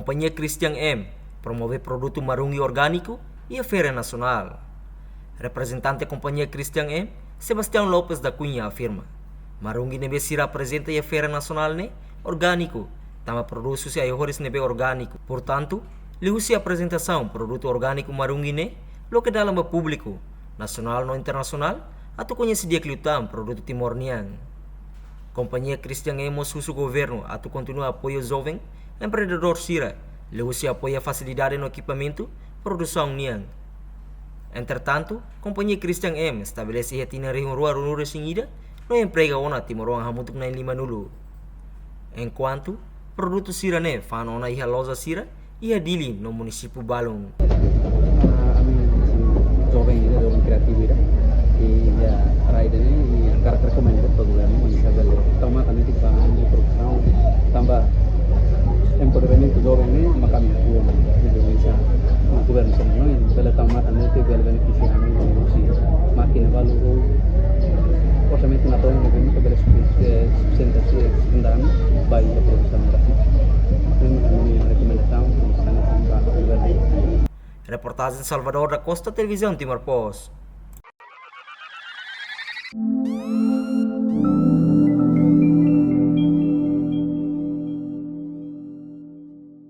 Companhia Christian M promove produto marungi orgânico e a Feira Nacional. Representante da Companhia Christian M, Sebastião Lopes da Cunha, afirma: marungi nebe será presente e a Feira Nacional ne orgânico, tama produtos e horrores nebe orgânico. Portanto, liu-se a apresentação produto orgânico marungi ne, lo que dalam público, nacional ou internacional, atu conhece dia cliutam produto timor-nian. Companhia Christian M susu governo atu continua apoio jovem empreendedor Sira, liu-se apoia facilidade no equipamento, produção nian. Entretanto, Companhia Christian M estabelece itinerário rua runura singida no emprega ona timorong hamutuk na 5 nulu. Enquanto, produto Sira ne fan ona iha loja Sira iha dili no município Balong. Jovem kreatividad y ya raid ini karakter recommended para governo bisa beli toma também tipo de produção tambah empoderamento jovem ini makam itu bisa governo semua ini bela toma também itu bela beneficiar si makin valor orçamento na tona governo que bela sustentação kendaraan baik produção Brasil ini recomendação sana tambah governo. Reportagem Salvador da Costa, Televisão Timor Post.